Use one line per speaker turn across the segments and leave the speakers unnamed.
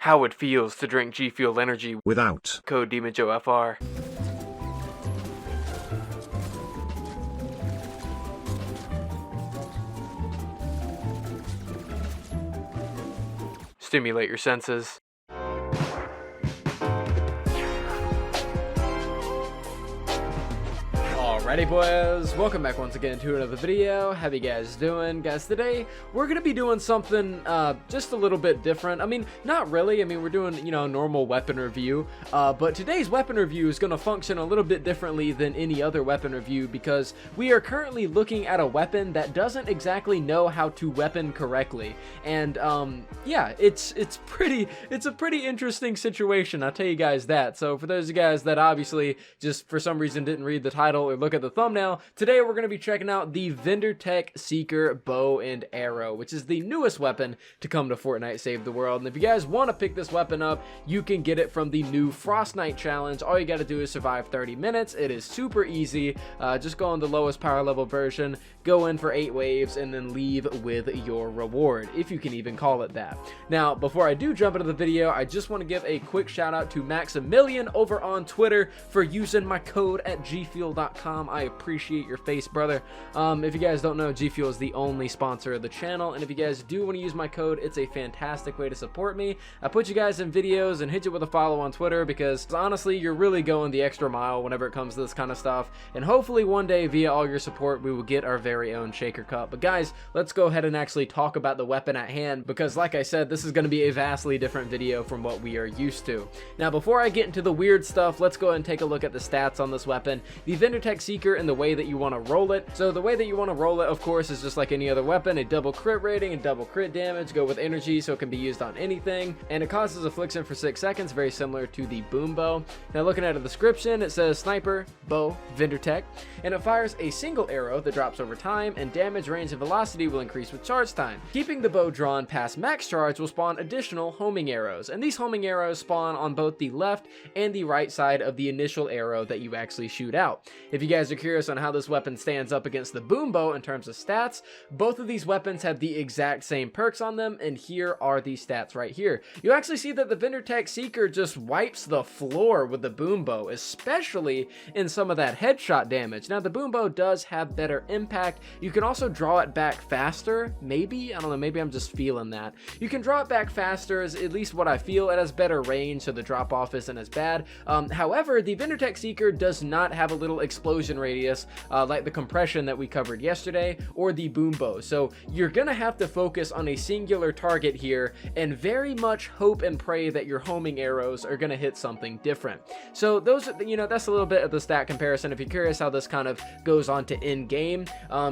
how it feels to drink G Fuel energy
without
code demonjoefr. Stimulate your senses.
Alrighty boys, welcome back once again to another video. How you guys doing? Guys, today we're gonna be doing something just a little bit different. I mean, not really. I mean, we're doing, you know, normal weapon review, but today's weapon review is gonna function a little bit differently than any other weapon review because we are currently looking at a weapon that doesn't exactly know how to weapon correctly. And yeah, it's a pretty interesting situation, I'll tell you guys that. So for those of you guys that obviously just for some reason didn't read the title or look at the thumbnail, today we're going to be checking out the Vindertech Seeker bow and arrow, which is the newest weapon to come to Fortnite Save the World. And if you guys want to pick this weapon up, you can get it from the new Fortnite challenge. All you got to do is survive 30 minutes. It is super easy. Just go on the lowest power level version, go in for 8 waves, and then leave with your reward, if you can even call it that. Now, before I do jump into the video, I just want to give a quick shout out to Maximilian over on Twitter for using my code at gfuel.com. I appreciate your face, brother. If you guys don't know, G Fuel is the only sponsor of the channel, and if you guys do want to use my code, it's a fantastic way to support me. I put you guys in videos and hit you with a follow on Twitter because honestly, you're really going the extra mile whenever it comes to this kind of stuff, and hopefully one day via all your support we will get our very own shaker cup. But guys, let's go ahead and actually talk about the weapon at hand because like I said, this is going to be a vastly different video from what we are used to. Now, before I get into the weird stuff, let's go ahead and take a look at the stats on this weapon. The Vindertech Seeker and the way that you want to roll it. So the way that you want to roll it, of course, is just like any other weapon, a double crit rating and double crit damage. Go with energy so it can be used on anything, and it causes affliction for 6 seconds, very similar to the boom bow. Now looking at the description, it says sniper, bow, Vindertech, and it fires a single arrow that drops over time, and damage, range, and velocity will increase with charge time. Keeping the bow drawn past max charge will spawn additional homing arrows, and these homing arrows spawn on both the left and the right side of the initial arrow that you actually shoot out. If you guys are curious on how this weapon stands up against the boom bow in terms of stats, both of these weapons have the exact same perks on them, and here are the stats right here. You actually see that the Vindertech Seeker just wipes the floor with the boom bow, especially in some of that headshot damage. Now the boom bow does have better impact. You can also draw it back faster, maybe, I don't know, maybe I'm just feeling that. You can draw it back faster, is at least what I feel. It has better range, so the drop off isn't as bad. However, the Vindertech Seeker does not have a little explosion radius like the compression that we covered yesterday or the boom bow, so you're gonna have to focus on a singular target here and very much hope and pray that your homing arrows are gonna hit something different. So those, you know, that's a little bit of the stat comparison. If you're curious how this kind of goes on to in game,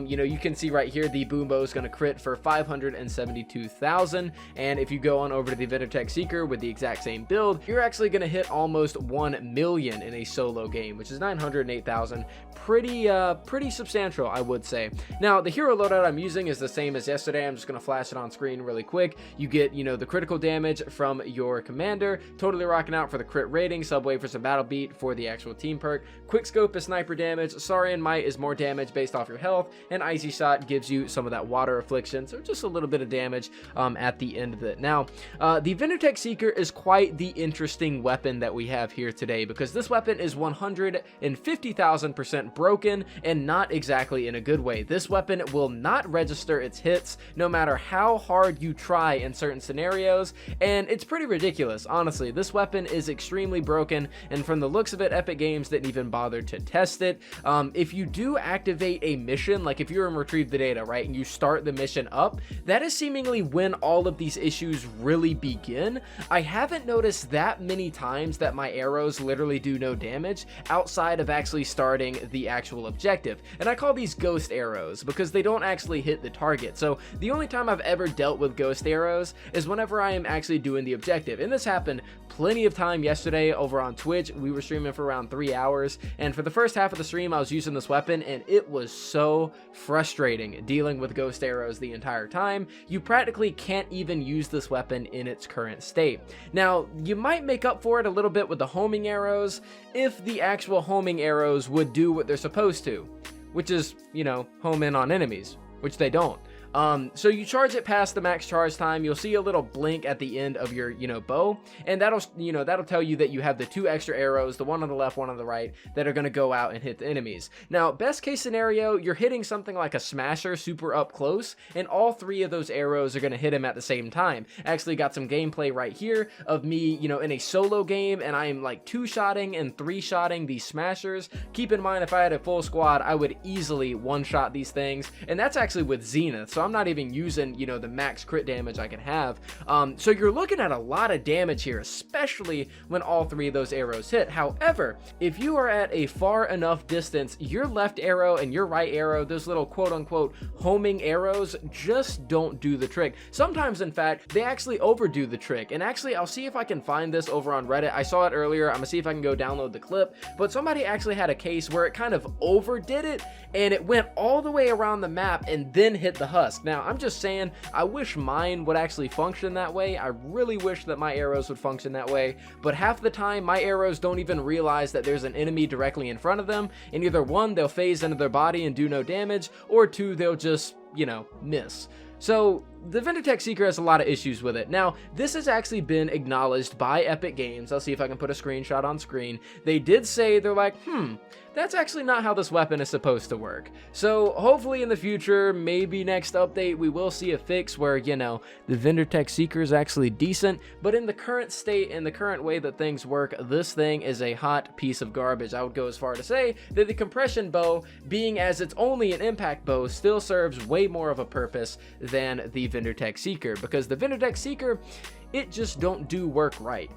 you know, you can see right here the boom bow is gonna crit for 572,000, and if you go on over to the Vindertech Seeker with the exact same build, you're actually gonna hit almost 1 million in a solo game, which is 908,000. Pretty substantial, I would say. Now the hero loadout I'm using is the same as yesterday. I'm just gonna flash it on screen really quick. You get, you know, the critical damage from your commander, totally rocking out for the crit rating, subway for some battle beat for the actual team perk, quick scope is sniper damage, Saurian might is more damage based off your health, and icy shot gives you some of that water affliction, so just a little bit of damage at the end of it. Now the Vindertech Seeker is quite the interesting weapon that we have here today because this weapon is 150,000% broken, and not exactly in a good way. This weapon will not register its hits no matter how hard you try in certain scenarios, and it's pretty ridiculous. Honestly, this weapon is extremely broken, and from the looks of it, Epic Games didn't even bother to test it. If you do activate a mission, like if you're in Retrieve the Data, right, and you start the mission up, that is seemingly when all of these issues really begin. I haven't noticed that many times that my arrows literally do no damage outside of actually starting the actual objective, and I call these ghost arrows because they don't actually hit the target. So the only time I've ever dealt with ghost arrows is whenever I am actually doing the objective, and this happened plenty of time yesterday over on Twitch. We were streaming for around 3 hours, and for the first half of the stream I was using this weapon, and it was so frustrating dealing with ghost arrows the entire time. You practically can't even use this weapon in its current state. Now you might make up for it a little bit with the homing arrows if the actual homing arrows would do what they're supposed to, which is, you know, home in on enemies, which they don't. So you charge it past the max charge time. You'll see a little blink at the end of your, bow, and that'll tell you that you have the 2 extra arrows, the one on the left, one on the right, that are going to go out and hit the enemies. Now, best case scenario, you're hitting something like a smasher super up close, and all 3 of those arrows are going to hit him at the same time. Actually got some gameplay right here of me, in a solo game, and I am like 2-shotting and 3-shotting these smashers. Keep in mind, if I had a full squad, I would easily one-shot these things, and that's actually with Zenith, so I'm not even using, the max crit damage I can have. So you're looking at a lot of damage here, especially when all 3 of those arrows hit. However, if you are at a far enough distance, your left arrow and your right arrow, those little quote-unquote homing arrows, just don't do the trick. Sometimes, in fact, they actually overdo the trick, and actually, I'll see if I can find this over on Reddit. I saw it earlier. I'm gonna see if I can go download the clip, but somebody actually had a case where it kind of overdid it, and it went all the way around the map and then hit the husk. Now, I'm just saying, I wish mine would actually function that way. I really wish that my arrows would function that way, but half the time, my arrows don't even realize that there's an enemy directly in front of them, and either 1, they'll phase into their body and do no damage, or 2, they'll just, miss. So the Vindertech Seeker has a lot of issues with it. Now, this has actually been acknowledged by Epic Games. I'll see if I can put a screenshot on screen. They did say, they're like, that's actually not how this weapon is supposed to work. So hopefully in the future, maybe next update, we will see a fix where, the Vindertech Seeker is actually decent. But in the current state, in the current way that things work, this thing is a hot piece of garbage. I would go as far to say that the compression bow, being as it's only an impact bow, still serves way more of a purpose than the Vindertech Seeker, because the Vindertech Seeker, it just don't do work right.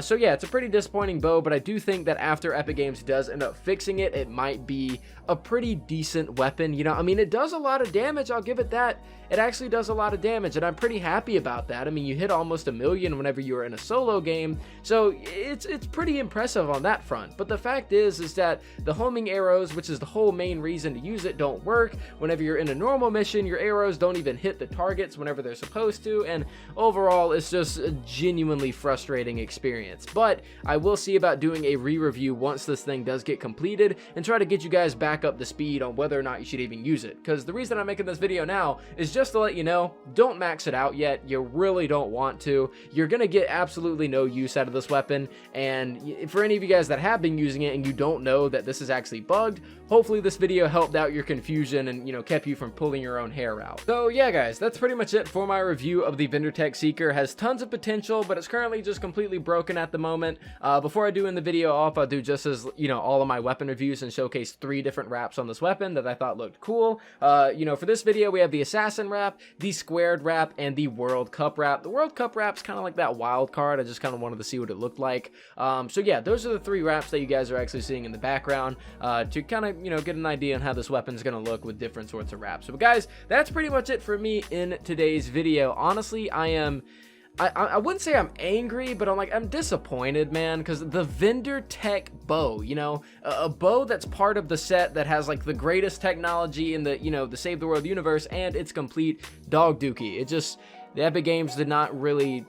So yeah, it's a pretty disappointing bow, but I do think that after Epic Games does end up fixing it, it might be a pretty decent weapon. It does a lot of damage, I'll give it that. It actually does a lot of damage, and I'm pretty happy about that. You hit almost 1 million whenever you're in a solo game, so it's pretty impressive on that front. But the fact is that the homing arrows, which is the whole main reason to use it, don't work. Whenever you're in a normal mission, your arrows don't even hit the targets whenever they're supposed to, and overall, it's just a genuinely frustrating experience. But I will see about doing a re-review once this thing does get completed, and try to get you guys back up to speed on whether or not you should even use it. Because the reason I'm making this video now is just to let you know, don't max it out yet. You really don't want to. You're gonna get absolutely no use out of this weapon, and for any of you guys that have been using it and you don't know that this is actually bugged, hopefully this video helped out your confusion and kept you from pulling your own hair out. So yeah guys, that's pretty much it for my review of the Vindertech Seeker. It has tons of potential, but it's currently just completely broken at the moment. Before I do end the video off, I'll do just as all of my weapon reviews and showcase 3 different wraps on this weapon that I thought looked cool. For this video we have the Assassin wrap, the Squared wrap, and the World Cup wrap. The World Cup wrap's kind of like that wild card. I just kind of wanted to see what it looked like. So yeah, those are the 3 wraps that you guys are actually seeing in the background, to kind of get an idea on how this weapon's gonna look with different sorts of wraps. So guys, that's pretty much it for me in today's video. Honestly, I wouldn't say I'm angry, but I'm disappointed, man, because the Vindertech bow, a bow that's part of the set that has the greatest technology in the, the Save the World universe, and it's complete dog dookie. The Epic Games didn't really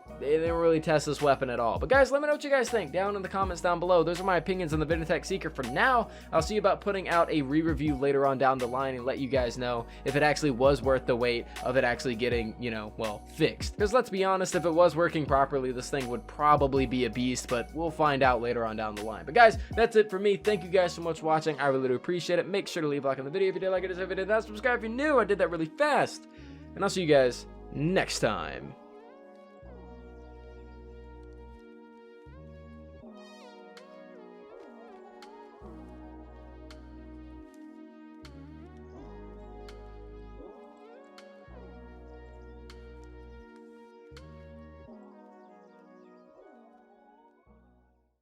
test this weapon at all. But guys, let me know what you guys think down in the comments down below. Those are my opinions on the Vindertech Seeker for now. I'll see about putting out a re-review later on down the line and let you guys know if it actually was worth the wait of it actually getting, fixed. Because let's be honest, if it was working properly, this thing would probably be a beast, but we'll find out later on down the line. But guys, that's it for me. Thank you guys so much for watching. I really do appreciate it. Make sure to leave a like on the video if you did like it, if you did not, subscribe if you're new. I did that really fast. And I'll see you guys next time.